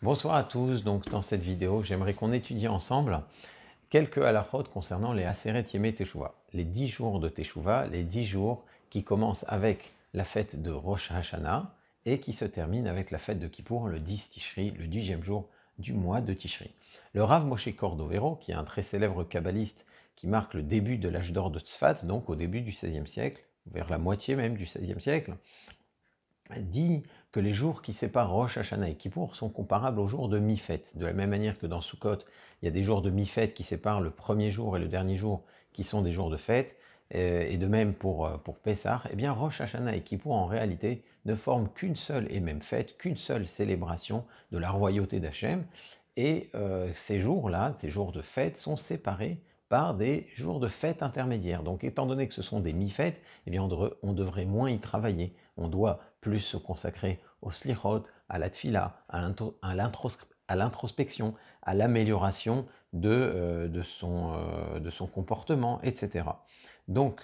Bonsoir à tous, donc dans cette vidéo, j'aimerais qu'on étudie ensemble quelques halakhot concernant les Aseret Yemei Teshuvah, les 10 jours de Teshuvah, les 10 jours qui commencent avec la fête de Rosh Hashanah et qui se terminent avec la fête de Kippour, le 10 Tishri, le 10e jour du mois de Tishri. Le Rav Moshe Cordovero, qui est un très célèbre kabbaliste qui marque le début de l'âge d'or de Tzfat, donc au début du XVIe siècle, vers la moitié même du XVIe siècle, dit que les jours qui séparent Rosh Hashanah et Kippour sont comparables aux jours de mi-fête. De la même manière que dans Sukkot, il y a des jours de mi-fête qui séparent le premier jour et le dernier jour qui sont des jours de fête, et de même pour Pessah, eh bien Rosh Hashanah et Kippour en réalité ne forment qu'une seule et même fête, qu'une seule célébration de la royauté d'Hachem, et ces jours-là, ces jours de fête, sont séparés par des jours de fête intermédiaires. Donc étant donné que ce sont des mi-fêtes, eh bien on devrait moins y travailler. On doit plus se consacrer au slichot, à la tfila, à l'introspection, à l'amélioration de son comportement, etc. Donc,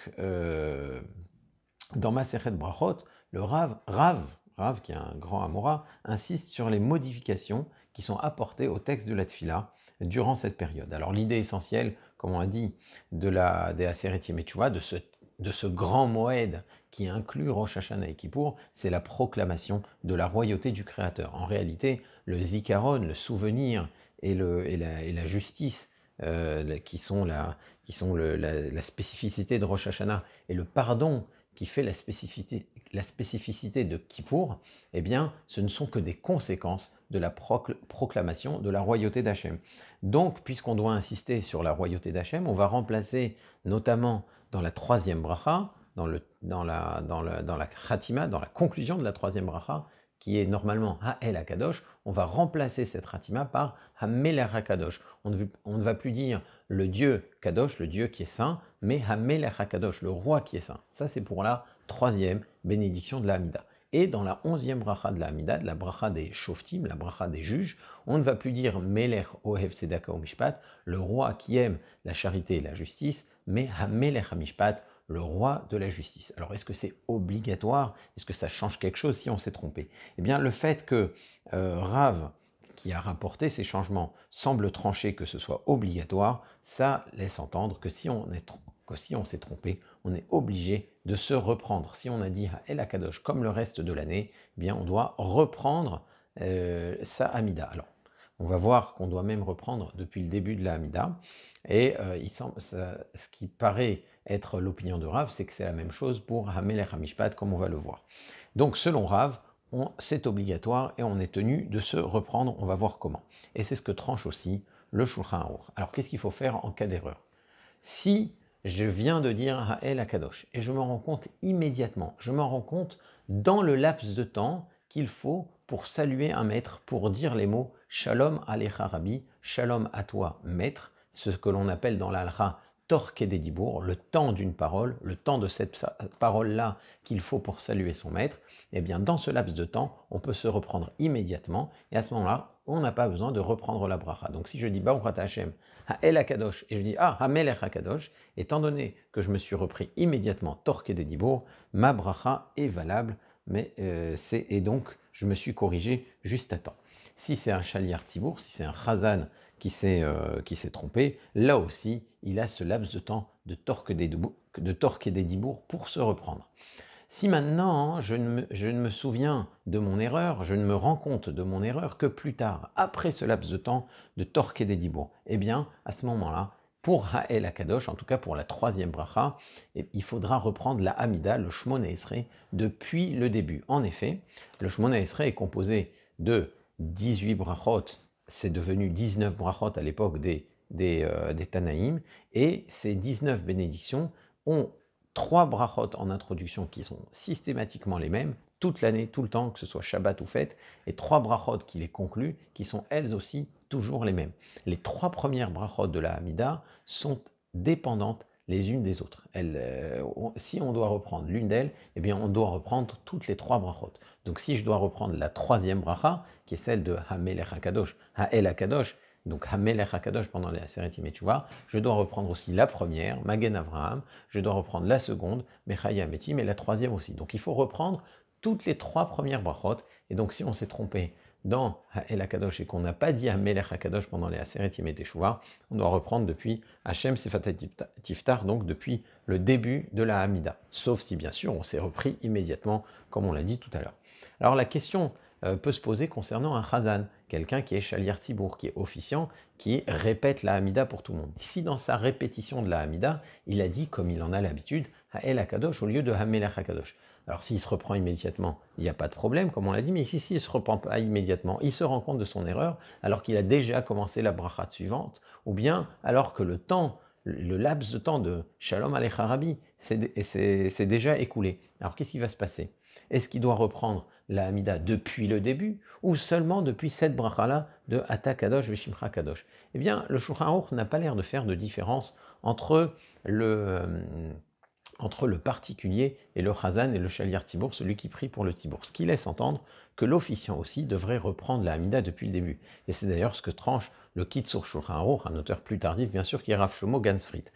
dans Masechet Brachot, le Rav, qui est un grand Amora, insiste sur les modifications qui sont apportées au texte de la tfila durant cette période. Alors l'idée essentielle, comme on a dit, des Aseret Yemei Teshuvah, de ce grand Moed qui inclut Rosh Hashanah et Kippour, c'est la proclamation de la royauté du Créateur. En réalité, le Zikaron, le souvenir et la justice, qui sont la spécificité de Rosh Hashanah, et le pardon qui fait la spécificité de Kippour, eh bien, ce ne sont que des conséquences de la proclamation de la royauté d'Hachem. Donc, puisqu'on doit insister sur la royauté d'Hachem, on va remplacer notamment dans la troisième bracha, dans la khatima, dans la conclusion de la troisième bracha, qui est normalement Ha'el HaKadosh, on va remplacer cette khatima par Ha'melech HaKadosh. On ne va plus dire le Dieu Kadosh, le Dieu qui est saint, mais Ha'melech HaKadosh, le roi qui est saint. Ça, c'est pour la troisième bénédiction de la Hamida. Et dans la 11e bracha de la Hamida, la bracha des Shoftim, la bracha des juges, on ne va plus dire Melech Ohev Tzedaka Umishpat, le roi qui aime la charité et la justice, mais Hamelech HaMishpat, le roi de la justice. Alors, est-ce que c'est obligatoire? Est-ce que ça change quelque chose si on s'est trompé? Eh bien, le fait que Rav, qui a rapporté ces changements, semble trancher que ce soit obligatoire, ça laisse entendre que si on s'est trompé, on est obligé de se reprendre. Si on a dit El Akadosh comme le reste de l'année, eh bien on doit reprendre sa Hamida. Alors, on va voir qu'on doit même reprendre depuis le début de la Hamida. Et ce qui paraît être l'opinion de Rav, c'est que c'est la même chose pour Hamelech HaMishpat, comme on va le voir. Donc, selon Rav, c'est obligatoire et on est tenu de se reprendre. On va voir comment. Et c'est ce que tranche aussi le Shulchan Aruch. Alors, qu'est-ce qu'il faut faire en cas d'erreur? Si je viens de dire Ha'el HaKadosh et je me rends compte immédiatement, je me rends compte dans le laps de temps qu'il faut pour saluer un maître, pour dire les mots Shalom Alecha Rabbi, Shalom à toi maître, ce que l'on appelle dans l'Alcha Torke des Dibour, le temps d'une parole, le temps de cette parole-là qu'il faut pour saluer son maître, eh bien dans ce laps de temps, on peut se reprendre immédiatement et à ce moment-là, on n'a pas besoin de reprendre la bracha. Donc si je dis Baruch Ata Hashem, Ha'el HaKadosh, et je dis Hamelech HaKadosh, étant donné que je me suis repris immédiatement Torke des Dibour, ma bracha est valable, et donc je me suis corrigé juste à temps. Si c'est un Shaliar Tzibour, si c'est un Chazan qui s'est trompé, là aussi, il a ce laps de temps de Torke des Dibour pour se reprendre. Si maintenant je ne me souviens de mon erreur, je ne me rends compte de mon erreur que plus tard, après ce laps de temps de Torke des Dibour, eh bien, à ce moment-là, pour Ha'el HaKadosh, en tout cas pour la troisième bracha, il faudra reprendre la Hamida, le Shmona Esrei, depuis le début. En effet, le Shmona Esrei est composé de 18 brachot, c'est devenu 19 brachot à l'époque des Tanaïm, et ces 19 bénédictions ont 3 brachot en introduction qui sont systématiquement les mêmes, toute l'année, tout le temps, que ce soit Shabbat ou fête, et 3 brachot qui les concluent, qui sont elles aussi toujours les mêmes. Les 3 premières brachot de la Hamida sont dépendantes les unes des autres. Si on doit reprendre l'une d'elles, eh bien on doit reprendre toutes les 3 brachot. Donc si je dois reprendre la troisième bracha, qui est celle de Hamelech HaKadosh, Ha'el HaKadosh, donc Hamelech HaKadosh pendant les Aseret Yemei Teshuvah, je dois reprendre aussi la première, Magen Avraham, je dois reprendre la seconde, Mechaya Metim, et la troisième aussi. Donc il faut reprendre toutes les 3 premières brachot, et donc si on s'est trompé dans Ha'el HaKadosh et qu'on n'a pas dit Hamelech HaKadosh pendant les Aseret Yemei Teshuvah, on doit reprendre depuis Hashem Sefat Tiftar, donc depuis le début de la Hamida. Sauf si bien sûr on s'est repris immédiatement, comme on l'a dit tout à l'heure. Alors la question peut se poser concernant un Chazan, quelqu'un qui est Shaliar Tzibour, qui est officiant, qui répète la Hamida pour tout le monde. Si dans sa répétition de la Hamida, il a dit, comme il en a l'habitude, Ha'el HaKadosh au lieu de Hamelech HaKadosh. Alors s'il se reprend immédiatement, il n'y a pas de problème, comme on l'a dit, mais ici, s'il ne se reprend pas immédiatement, il se rend compte de son erreur, alors qu'il a déjà commencé la brachat suivante, ou bien alors que le laps de temps de Shalom Alecha Rabbi s'est déjà écoulé. Alors qu'est-ce qui va se passer? Est-ce qu'il doit reprendre la Hamida depuis le début, ou seulement depuis cette bracha-là de Ata Kadosh Veshimcha Kadosh? Eh bien, le Shulchan Aruch n'a pas l'air de faire de différence entre le particulier et le Chazan et le Shaliar Tzibour, celui qui prie pour le Tzibour. Ce qui laisse entendre que l'officiant aussi devrait reprendre la Hamida depuis le début. Et c'est d'ailleurs ce que tranche le Kitzur Shulchan Aruch, un auteur plus tardif bien sûr, qui est Rav Shlomo Gansfried.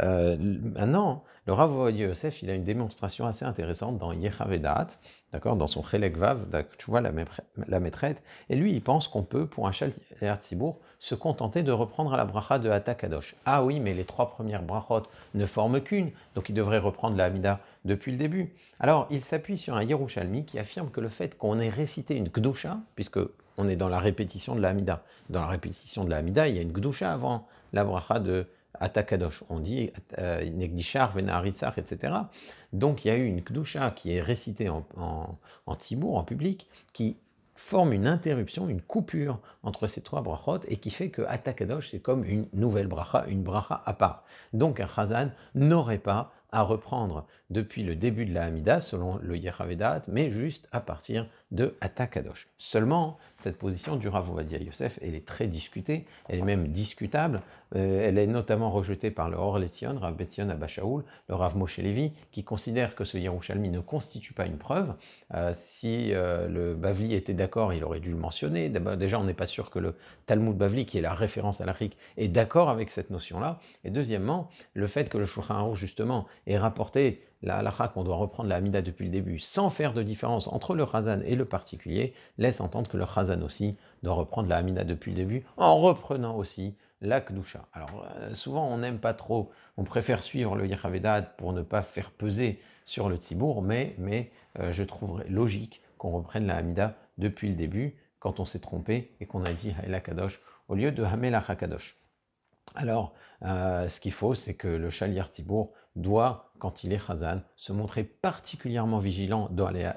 Maintenant, le Rav Ovadia Yosef, il a une démonstration assez intéressante dans Yechavedat, d'accord, dans son Chelek Vav, tu vois la maîtrette, et lui, il pense qu'on peut, pour un Shaliar Tzibour, se contenter de reprendre à la bracha de Ata Kadosh. Ah oui, mais les 3 premières brachot ne forment qu'une, donc il devrait reprendre la Hamida depuis le début. Alors, il s'appuie sur un Yerushalmi qui affirme que le fait qu'on ait récité une Kdusha, puisque on est dans la répétition de la Hamida, dans la répétition de la Hamida, il y a une Kdusha avant la bracha de Ata Kadosh, on dit Negdishar, Venaharitzach, etc. Donc il y a eu une Kdusha qui est récitée en Tzibour, en public, qui forme une interruption, une coupure entre ces 3 brachot et qui fait que Ata Kadosh c'est comme une nouvelle bracha, une bracha à part. Donc un Chazan n'aurait pas à reprendre depuis le début de la Hamida, selon le Yechavedat, mais juste à partir de Ata Kadosh. Seulement, cette position du Rav Ovadia Yosef, elle est très discutée, elle est même discutable, elle est notamment rejetée par le Or Letzion, Rav Betzion Abba Shaul, le Rav Moshe Levi, qui considère que ce Yerushalmi ne constitue pas une preuve. Si le Bavli était d'accord, il aurait dû le mentionner. Déjà, on n'est pas sûr que le Talmud Bavli, qui est la référence halachique, est d'accord avec cette notion-là. Et deuxièmement, le fait que le Shulchan Aruch, justement, ait rapporté la halakha qu'on doit reprendre la Hamida depuis le début, sans faire de différence entre le Chazan et le particulier, laisse entendre que le Chazan aussi doit reprendre la Hamida depuis le début, en reprenant aussi la Kdusha. Alors souvent on n'aime pas trop, on préfère suivre le Yechavedat pour ne pas faire peser sur le Tzibour, mais je trouverais logique qu'on reprenne la Hamida depuis le début, quand on s'est trompé et qu'on a dit Ha'el Kadosh au lieu de Hamelach HaKadosh. Alors, ce qu'il faut, c'est que le Shaliar Tzibour doit, quand il est Chazan, se montrer particulièrement vigilant dans les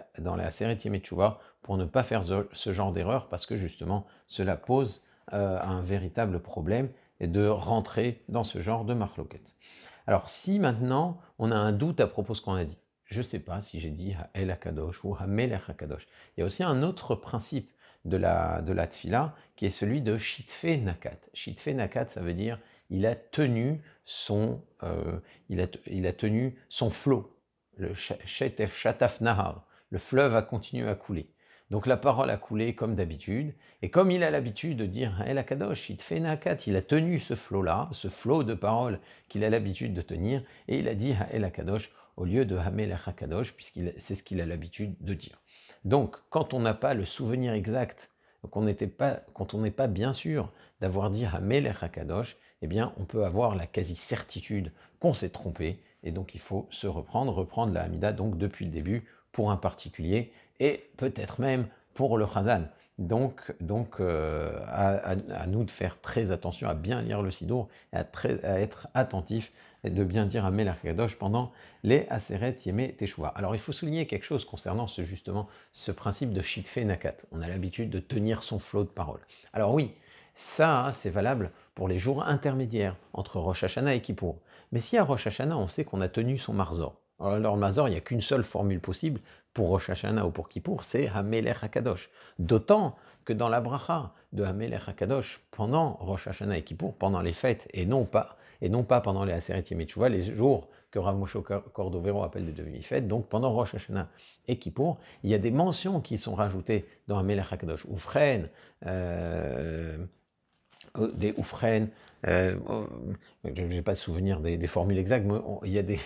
Aseret Yemei Teshuvah pour ne pas faire ce genre d'erreur, parce que justement, cela pose un véritable problème et de rentrer dans ce genre de marloquette. Alors, si maintenant, on a un doute à propos de ce qu'on a dit, je ne sais pas si j'ai dit Ha'el HaKadosh ou Hamelech HaKadosh. Il y a aussi un autre principe de la tfila, qui est celui de Shitfe Nakat. Shitfe Nakat, ça veut dire il a tenu son, flot. Le Shetef Shataf Nahar, le fleuve a continué à couler. Donc la parole a coulé comme d'habitude, et comme il a l'habitude de dire El Akadosh, Shitfe Nakat, il a tenu ce flot-là, ce flot de paroles qu'il a l'habitude de tenir, et il a dit El Akadosh au lieu de Hamelech HaKadosh, puisque c'est ce qu'il a l'habitude de dire. Donc, quand on n'a pas le souvenir exact, quand on n'est pas bien sûr d'avoir dit Hamelech HaKadosh, eh bien, on peut avoir la quasi-certitude qu'on s'est trompé, et donc il faut se reprendre la Hamida donc depuis le début pour un particulier, et peut-être même pour le Chazan. Donc à nous de faire très attention à bien lire le Sidour et à être attentif et de bien dire Hamelech HaKadosh pendant les Aseret Yemei Teshuvah. Alors il faut souligner quelque chose concernant ce principe de Shitfe Nakat. On a l'habitude de tenir son flot de paroles. Alors oui, ça c'est valable pour les jours intermédiaires entre Rosh Hashanah et Kippour. Mais si à Rosh Hashanah on sait qu'on a tenu son Marzor, alors le Marzor, il n'y a qu'une seule formule possible pour Rosh Hashanah ou pour Kippour, c'est Hamelech HaKadosh. D'autant que dans la bracha de Hamelech HaKadosh, pendant Rosh Hashanah et Kippour, pendant les fêtes, et non pas pendant les Aseret Yemei Teshuvah, les jours que Rav Moshe Cordovero appelle des demi-fêtes, donc pendant Rosh Hashanah et Kippour, il y a des mentions qui sont rajoutées dans Hamelech HaKadosh. Oufren, des oufren, je n'ai pas de souvenir des formules exactes, mais il y a des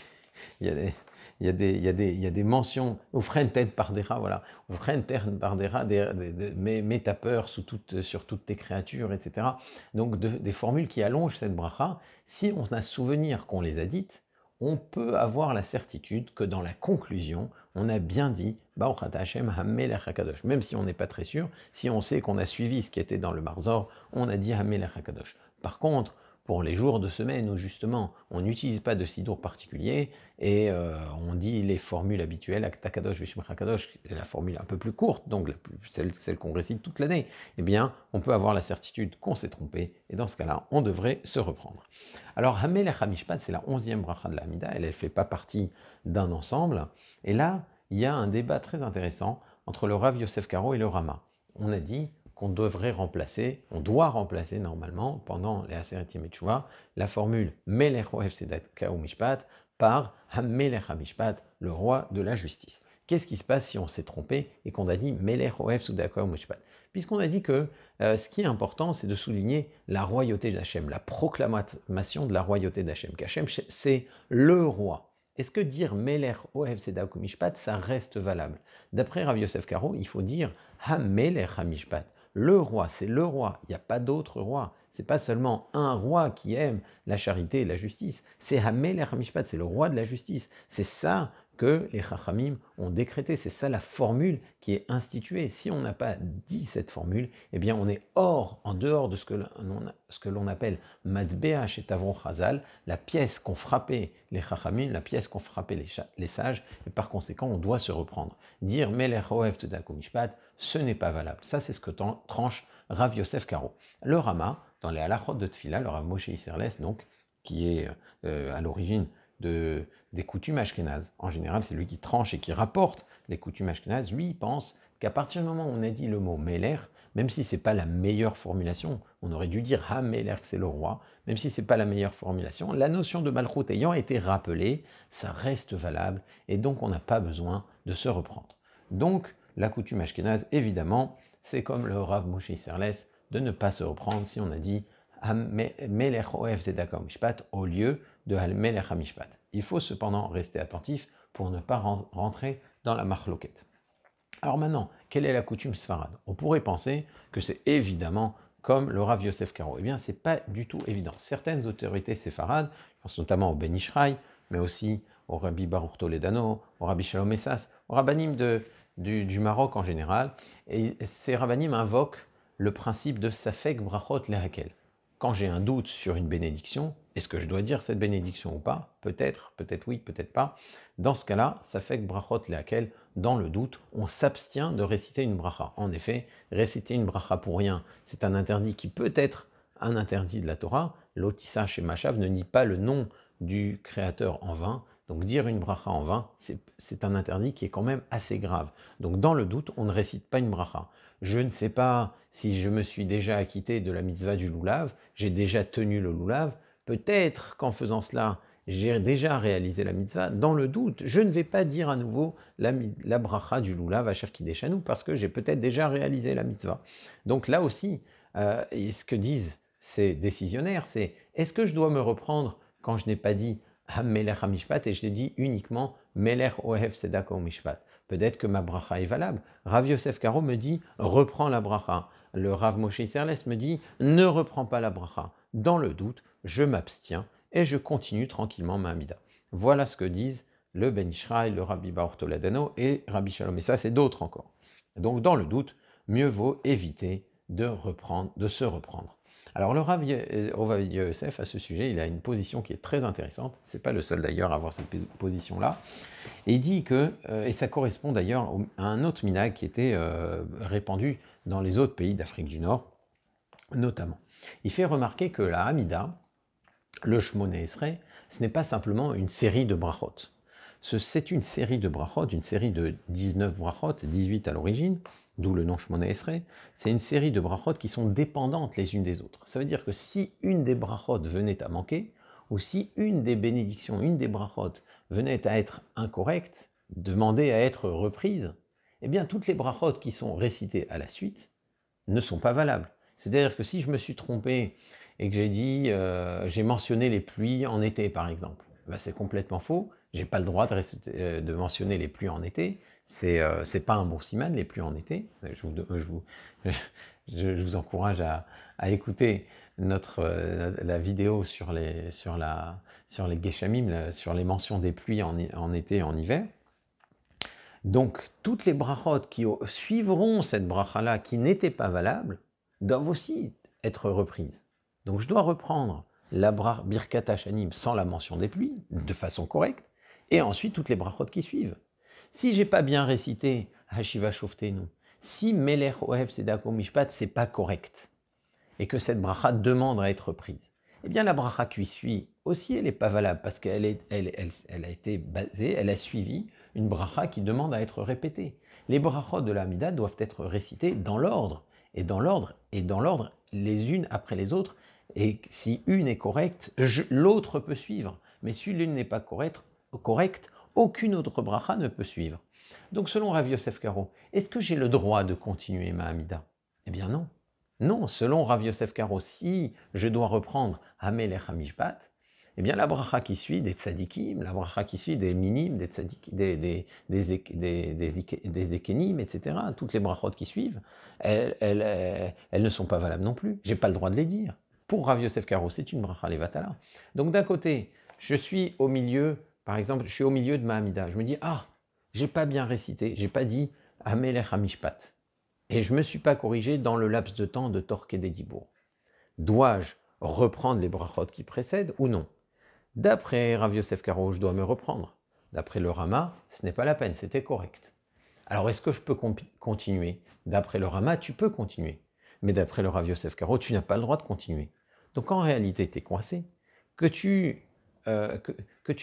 il y a des mentions, Ufrenten pardera, voilà, Ufrenten pardera, mets ta peur sur toutes tes créatures, etc. Donc des formules qui allongent cette bracha. Si on a souvenir qu'on les a dites, on peut avoir la certitude que dans la conclusion, on a bien dit Baruch Ata Hashem HaMelech HaKadosh. Même si on n'est pas très sûr, si on sait qu'on a suivi ce qui était dans le Marzor, on a dit HaMelech HaKadosh. Par contre, pour les jours de semaine où justement on n'utilise pas de sidour particulier et on dit les formules habituelles, Takadosh, Vishmach Kadosh, la formule un peu plus courte, donc celle qu'on récite toute l'année, eh bien on peut avoir la certitude qu'on s'est trompé et dans ce cas-là, on devrait se reprendre. Alors Hamelech HaMishpat, c'est la 11e bracha de la Hamida, elle ne fait pas partie d'un ensemble, et là, il y a un débat très intéressant entre le Rav Yosef Karo et le Rama. On a dit qu'on devrait remplacer, on doit remplacer normalement, pendant les Aseret Yemei Teshuvah, la formule Melech Ohev Tzedaka u'Mishpat par HaMelech HaMishpat, le roi de la justice. Qu'est-ce qui se passe si on s'est trompé et qu'on a dit Melech Ohev Tzedaka u'Mishpat? Puisqu'on a dit que ce qui est important, c'est de souligner la royauté d'Hachem, la proclamation de la royauté d'Hachem, qu'Hachem, c'est le roi. Est-ce que dire Melech Ohev Tzedaka u'Mishpat, ça reste valable? D'après Rav Yosef Karo, il faut dire HaMelech HaMishpat. Le roi, c'est le roi, il n'y a pas d'autre roi. C'est pas seulement un roi qui aime la charité et la justice, c'est Hamelech HaMishpat, c'est le roi de la justice. C'est ça que les Chachamim ont décrété, c'est ça la formule qui est instituée. Si on n'a pas dit cette formule, eh bien on est en dehors de ce que l'on appelle Matbea chez Tavron Chazal, la pièce qu'ont frappé les Chachamim, la pièce qu'ont frappé les sages, et par conséquent on doit se reprendre. Dire Melech Ohev Tzedaka u'Mishpat, ce n'est pas valable. Ça, c'est ce que tranche Rav Yosef Karo. Le Rama, dans les halachot de Tfila, le Rav Moshe Isserles, donc, qui est à l'origine des coutumes ashkénazes. En général, c'est lui qui tranche et qui rapporte les coutumes ashkénazes. Lui, il pense qu'à partir du moment où on a dit le mot Meler, même si ce n'est pas la meilleure formulation, on aurait dû dire Ha-Meler, c'est le roi, même si ce n'est pas la meilleure formulation, la notion de Malchut ayant été rappelée, ça reste valable, et donc on n'a pas besoin de se reprendre. Donc, la coutume ashkénaze, évidemment, c'est comme le Rav Moshe Isserles, de ne pas se reprendre si on a dit Melech Ohev Tzedaka u'Mishpat au lieu de Melech HaMishpat. Il faut cependant rester attentif pour ne pas rentrer dans la marloquette. Alors maintenant, quelle est la coutume sfarade? On pourrait penser que c'est évidemment comme le Rav Yosef Karo. Eh bien, ce n'est pas du tout évident. Certaines autorités séfarades, je pense notamment au Ben Ishraï, mais aussi au Rabbi Baruch Toledano, au Rabbi Shalom Essas, au Rabbanim du Maroc en général, et ces Rabbanim invoquent le principe de Safek Brachot Lehakel. Quand j'ai un doute sur une bénédiction, est-ce que je dois dire cette bénédiction ou pas? Peut-être oui, peut-être pas. Dans ce cas-là, Safek Brachot Lehakel, dans le doute, on s'abstient de réciter une bracha. En effet, réciter une bracha pour rien, c'est un interdit qui peut être un interdit de la Torah. L'Otissa chez Machav ne nie pas le nom du Créateur en vain. Donc dire une bracha en vain, c'est un interdit qui est quand même assez grave. Donc dans le doute, on ne récite pas une bracha. Je ne sais pas si je me suis déjà acquitté de la mitzvah du loulav, j'ai déjà tenu le loulav, peut-être qu'en faisant cela, j'ai déjà réalisé la mitzvah. Dans le doute, je ne vais pas dire à nouveau la bracha du loulav à Kideshanu parce que j'ai peut-être déjà réalisé la mitzvah. Donc là aussi, ce que disent ces décisionnaires, c'est est-ce que je dois me reprendre quand je n'ai pas dit Melech HaMishpat et je l'ai dit uniquement Melech Ohev Tzedaka u'Mishpat. Peut-être que ma bracha est valable. Rav Yosef Karo me dit reprends la bracha. Le Rav Moshe Isserles me dit ne reprends pas la bracha. Dans le doute, je m'abstiens et je continue tranquillement ma Hamida. Voilà ce que disent le Ben Ishraï, le Rabbi Baruch Toledano et Rabbi Shalom. Et ça, c'est d'autres encore. Donc, dans le doute, mieux vaut éviter de se reprendre. Alors le Rav Yosef, à ce sujet, il a une position qui est très intéressante. Ce n'est pas le seul d'ailleurs à avoir cette position-là. Et il dit que, et ça correspond d'ailleurs à un autre minhag qui était répandu dans les autres pays d'Afrique du Nord, notamment. Il fait remarquer que la Hamida, le Shmoneh Esrei, ce n'est pas simplement une série de brachot. C'est une série de brachot, une série de 19 brachot, 18 à l'origine, d'où le nom Shmoneh Esrei. C'est une série de brachot qui sont dépendantes les unes des autres. Ça veut dire que si une des brachot venait à manquer, ou si une des bénédictions, une des brachot venait à être incorrecte, demandée à être reprise, eh bien toutes les brachot qui sont récitées à la suite ne sont pas valables. C'est-à-dire que si je me suis trompé et que j'ai mentionné les pluies en été par exemple, ben c'est complètement faux. J'ai pas le droit de mentionner les pluies en été. C'est pas un bon siman, les pluies en été. Je vous encourage à écouter la vidéo sur les Geshamim, sur les mentions des pluies en été et en hiver. Donc, toutes les brachot qui suivront cette bracha-là, qui n'étaient pas valables, doivent aussi être reprises. Donc, je dois reprendre la Birkat Hashanim sans la mention des pluies, de façon correcte, et ensuite toutes les brachot qui suivent. Si j'ai pas bien récité Hashiva Shoftenu, si Melech Ohev Tzedaka Mishpat, c'est pas correct, et que cette bracha demande à être prise, eh bien la bracha qui suit aussi, elle n'est pas valable, parce qu'elle a été basée, elle a suivi une bracha qui demande à être répétée. Les brachot de la Hamida doivent être récitées dans l'ordre, et dans l'ordre, les unes après les autres, et si une est correcte, l'autre peut suivre. Mais si l'une n'est pas correcte, aucune autre bracha ne peut suivre. Donc selon Rav Yosef Karo, est-ce que j'ai le droit de continuer ma Hamida? Eh bien non. Non, selon Rav Yosef Karo, si je dois reprendre Hamelech HaMishpat, eh bien la bracha qui suit des tzadikim, la bracha qui suit des minim, des ekenim, etc., toutes les brachot qui suivent, elles ne sont pas valables non plus. Je n'ai pas le droit de les dire. Pour Rav Yosef Karo, c'est une bracha levatala. Donc d'un côté, je suis au milieu, par exemple, je suis au milieu de ma Hamida. Je me dis, j'ai pas bien récité, j'ai pas dit Hamelech HaMishpat. Et je ne me suis pas corrigé dans le laps de temps de Torque et des Dibourg. Dois-je reprendre les brachot qui précèdent ou non? D'après Rav Yosef Karo, je dois me reprendre. D'après le Rama, ce n'est pas la peine, c'était correct. Alors est-ce que je peux continuer? D'après le Rama, tu peux continuer. Mais d'après le Rav Yosef Karo, tu n'as pas le droit de continuer. Donc en réalité, tu es coincé. Que tu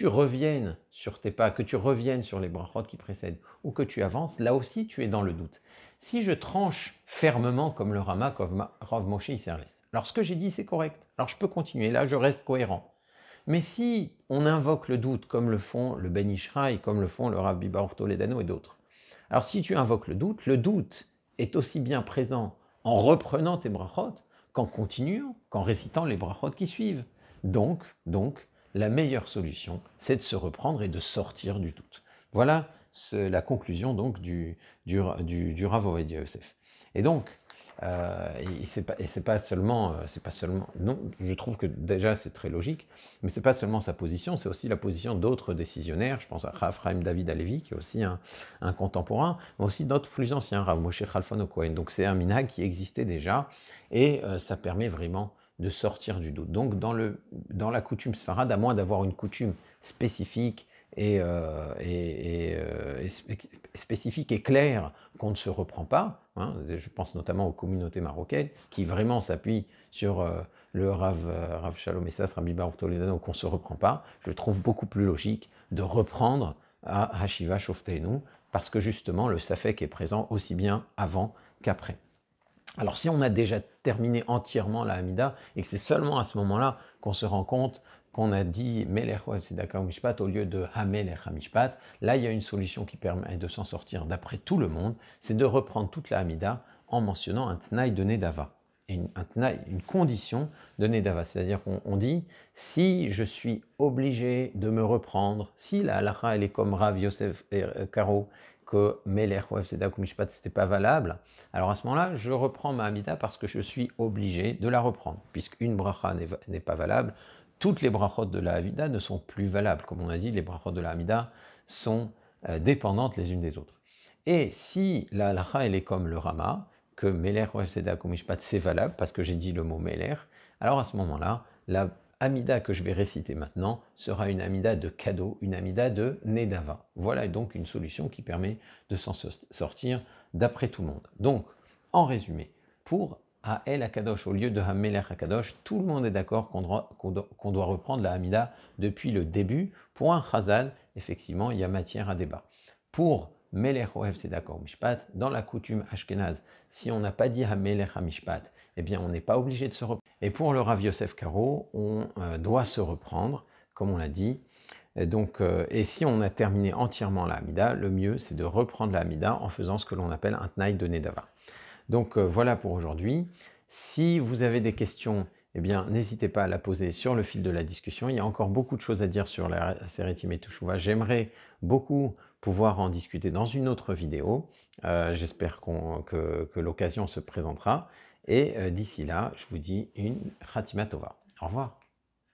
reviennes sur tes pas, que tu reviennes sur les brachot qui précèdent, ou que tu avances, là aussi tu es dans le doute. Si je tranche fermement comme le Rama, comme Rav Moshe Isserles, alors ce que j'ai dit c'est correct, alors je peux continuer, là je reste cohérent. Mais si on invoque le doute comme le font le Ben Ishraï, comme le font le Rav Bibaor Toledano et d'autres, alors si tu invoques le doute est aussi bien présent en reprenant tes brachot qu'en continuant, qu'en récitant les brachot qui suivent. Donc, la meilleure solution, c'est de se reprendre et de sortir du doute. Voilà la conclusion donc du Rav Ovadia Yosef. Et donc, c'est pas seulement, non, je trouve que déjà c'est très logique, mais c'est pas seulement sa position, c'est aussi la position d'autres décisionnaires. Je pense à Rav Chaim David Halevi, qui est aussi un contemporain, mais aussi d'autres plus anciens, Rav Moshe Chalfon Cohen. Donc c'est un minhag qui existait déjà, et ça permet vraiment de sortir du doute. Donc dans la coutume sfarade, à moins d'avoir une coutume spécifique spécifique et claire qu'on ne se reprend pas, je pense notamment aux communautés marocaines qui vraiment s'appuient sur le Rav Shalom Essas, Rabbi Baruch Toledano, qu'on ne se reprend pas. Je trouve beaucoup plus logique de reprendre à Hashiva Shoftenu, parce que justement le Safek est présent aussi bien avant qu'après. Alors si on a déjà terminé entièrement la Hamida et que c'est seulement à ce moment-là qu'on se rend compte qu'on a dit Melech Ohev Tzedaka Mishpat au lieu de Hamelech HaMishpat, là il y a une solution qui permet de s'en sortir d'après tout le monde, c'est de reprendre toute la Hamida en mentionnant un Tnaï de Nedava, une condition de Nedava, c'est-à-dire qu'on dit si je suis obligé de me reprendre, si la halacha elle est comme Rav Yosef Karo, que Melech Ohev Tzedaka Mishpat c'était pas valable, alors à ce moment-là, je reprends ma Hamida parce que je suis obligé de la reprendre, puisqu'une bracha n'est pas valable. Toutes les brachot de la Hamida ne sont plus valables. Comme on a dit, les brachot de la Hamida sont dépendantes les unes des autres. Et si la halacha elle est comme le Rama, que Melech Ohev Tzedaka Mishpat c'est valable parce que j'ai dit le mot Melech, alors à ce moment-là, la Hamida que je vais réciter maintenant sera une Hamida de cadeau, une Hamida de Nedava. Voilà donc une solution qui permet de s'en sortir d'après tout le monde. Donc, en résumé, pour El Akadosh au lieu de Hamelech Akadosh, tout le monde est d'accord qu'on doit reprendre la Hamida depuis le début. Pour un Chazal, effectivement, il y a matière à débat. Pour Melech Ohev Tzedaka Mishpat, dans la coutume Ashkenaz, si on n'a pas dit Hamelech HaMishpat, eh bien on n'est pas obligé de se reprendre. Et pour le Rav Yosef Karo, on doit se reprendre, comme on l'a dit. Et si on a terminé entièrement la Hamida, le mieux c'est de reprendre la Hamida en faisant ce que l'on appelle un Tnaï de Nedava. Donc voilà pour aujourd'hui. Si vous avez des questions, eh bien, n'hésitez pas à la poser sur le fil de la discussion. Il y a encore beaucoup de choses à dire sur la Seret Yemei Teshuvah. J'aimerais beaucoup pouvoir en discuter dans une autre vidéo. J'espère que l'occasion se présentera. Et d'ici là, je vous dis une Khatima Tova. Au revoir.